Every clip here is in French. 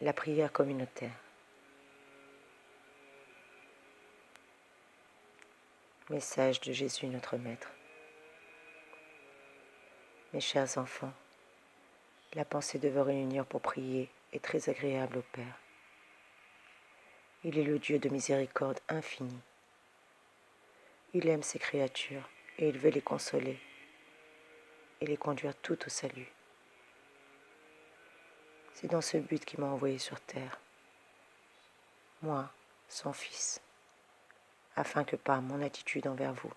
La prière communautaire. Message de Jésus notre Maître. Mes chers enfants, la pensée de vous réunir pour prier est très agréable au Père. Il est le Dieu de miséricorde infinie. Il aime ses créatures et il veut les consoler et les conduire toutes au salut. C'est dans ce but qu'il m'a envoyé sur terre, moi, son Fils, afin que par mon attitude envers vous,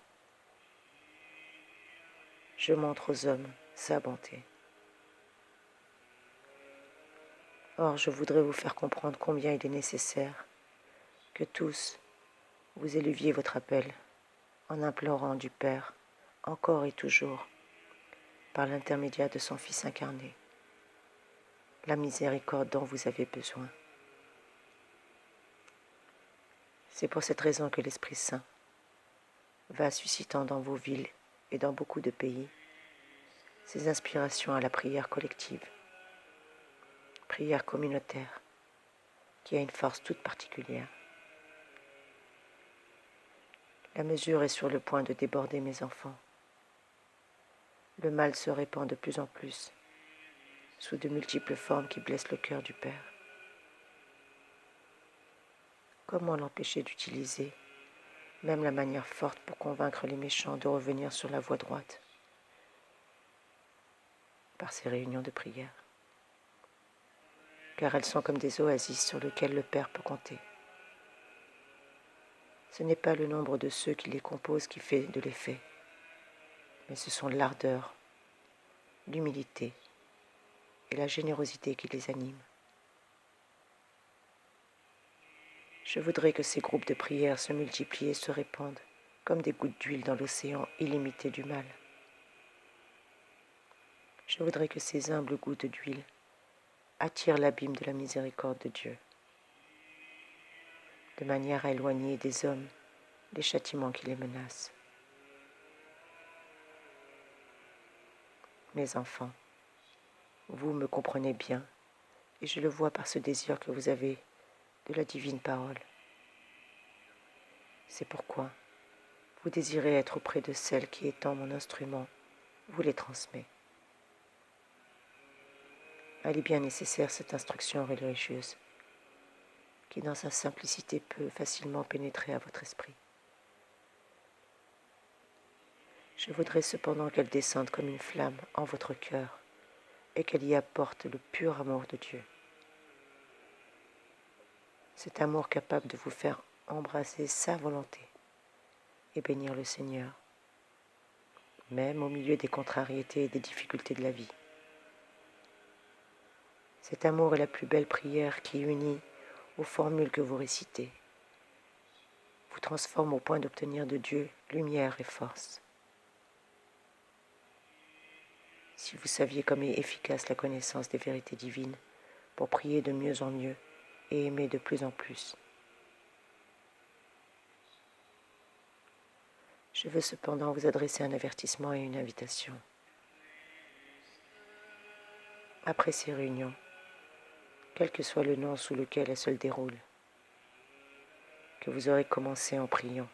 je montre aux hommes sa bonté. Or, je voudrais vous faire comprendre combien il est nécessaire que tous vous éleviez votre appel en implorant du Père, encore et toujours, par l'intermédiaire de son Fils incarné, la miséricorde dont vous avez besoin. C'est pour cette raison que l'Esprit Saint va suscitant dans vos villes et dans beaucoup de pays ses inspirations à la prière collective, prière communautaire, qui a une force toute particulière. La mesure est sur le point de déborder, mes enfants. Le mal se répand de plus en plus, sous de multiples formes qui blessent le cœur du Père. Comment l'empêcher d'utiliser même la manière forte pour convaincre les méchants de revenir sur la voie droite par ces réunions de prière? Car elles sont comme des oasis sur lesquelles le Père peut compter. Ce n'est pas le nombre de ceux qui les composent qui fait de l'effet, mais ce sont l'ardeur, l'humilité et la générosité qui les animent. Je voudrais que ces groupes de prière se multiplient et se répandent comme des gouttes d'huile dans l'océan illimité du mal. Je voudrais que ces humbles gouttes d'huile attirent l'abîme de la miséricorde de Dieu, de manière à éloigner des hommes les châtiments qui les menacent. Mes enfants, vous me comprenez bien, et je le vois par ce désir que vous avez de la divine parole. C'est pourquoi vous désirez être auprès de celle qui, étant mon instrument, vous les transmet. Elle est bien nécessaire, cette instruction religieuse, qui dans sa simplicité peut facilement pénétrer à votre esprit. Je voudrais cependant qu'elle descende comme une flamme en votre cœur et qu'elle y apporte le pur amour de Dieu. Cet amour capable de vous faire embrasser sa volonté et bénir le Seigneur, même au milieu des contrariétés et des difficultés de la vie. Cet amour est la plus belle prière qui unit aux formules que vous récitez, vous transforme au point d'obtenir de Dieu lumière et force. Si vous saviez comme est efficace la connaissance des vérités divines pour prier de mieux en mieux et aimer de plus en plus. Je veux cependant vous adresser un avertissement et une invitation. Après ces réunions, quel que soit le nom sous lequel elles se déroulent, que vous aurez commencé en priant,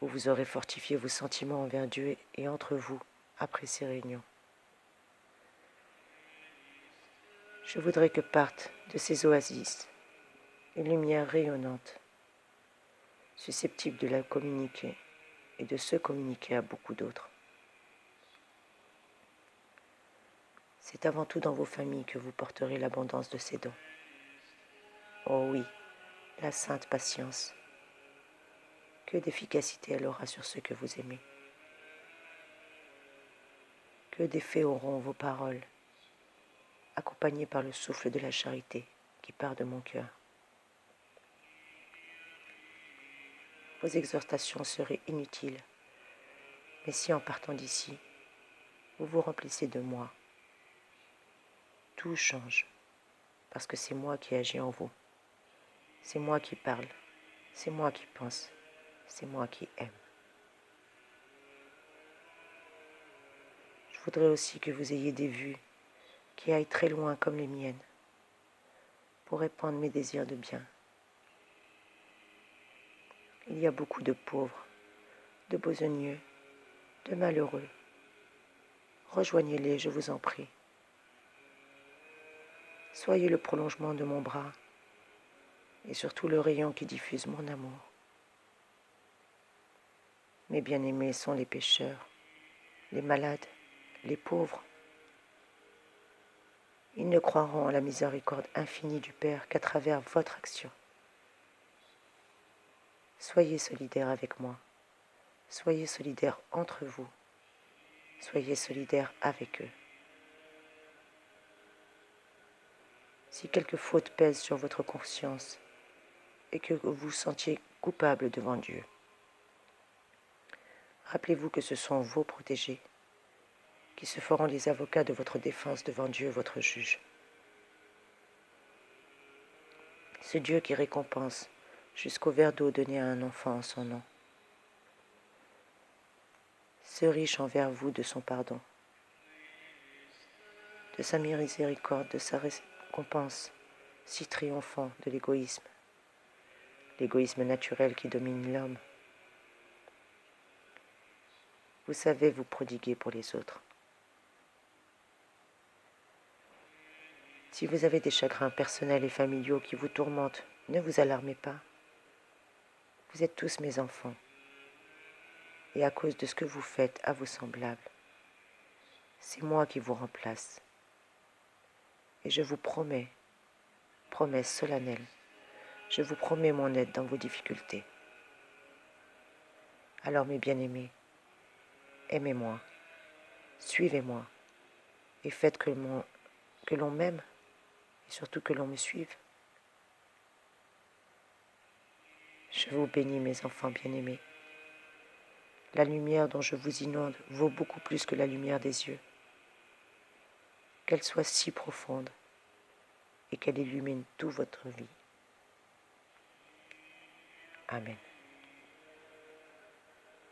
où vous aurez fortifié vos sentiments envers Dieu et entre vous après ces réunions. Je voudrais que partent de ces oasis une lumière rayonnante, susceptible de la communiquer et de se communiquer à beaucoup d'autres. C'est avant tout dans vos familles que vous porterez l'abondance de ces dons. Oh oui, la sainte patience. Que d'efficacité elle aura sur ceux que vous aimez. Que d'effet auront vos paroles, accompagnées par le souffle de la charité qui part de mon cœur. Vos exhortations seraient inutiles, mais si en partant d'ici, vous vous remplissez de moi, tout change, parce que c'est moi qui agis en vous. C'est moi qui parle, c'est moi qui pense, c'est moi qui aime. Je voudrais aussi que vous ayez des vues qui aillent très loin comme les miennes, pour répandre mes désirs de bien. Il y a beaucoup de pauvres, de besogneux, de malheureux. Rejoignez-les, je vous en prie. Soyez le prolongement de mon bras et surtout le rayon qui diffuse mon amour. Mes bien-aimés sont les pécheurs, les malades, les pauvres. Ils ne croiront à la miséricorde infinie du Père qu'à travers votre action. Soyez solidaires avec moi. Soyez solidaires entre vous. Soyez solidaires avec eux. Si quelque faute pèse sur votre conscience et que vous vous sentiez coupable devant Dieu, rappelez-vous que ce sont vos protégés qui se feront les avocats de votre défense devant Dieu, votre juge. Ce Dieu qui récompense jusqu'au verre d'eau donné à un enfant en son nom. Ce riche envers vous de son pardon, de sa miséricorde, de sa récompense, si triomphant de l'égoïsme naturel qui domine l'homme. Vous savez vous prodiguer pour les autres. Si vous avez des chagrins personnels et familiaux qui vous tourmentent, ne vous alarmez pas. Vous êtes tous mes enfants. Et à cause de ce que vous faites à vos semblables, c'est moi qui vous remplace. Et je vous promets, promesse solennelle, je vous promets mon aide dans vos difficultés. Alors mes bien-aimés, aimez-moi, suivez-moi, et faites que l'on m'aime, et surtout que l'on me suive. Je vous bénis mes enfants bien-aimés. La lumière dont je vous inonde vaut beaucoup plus que la lumière des yeux. Qu'elle soit si profonde et qu'elle illumine toute votre vie. Amen.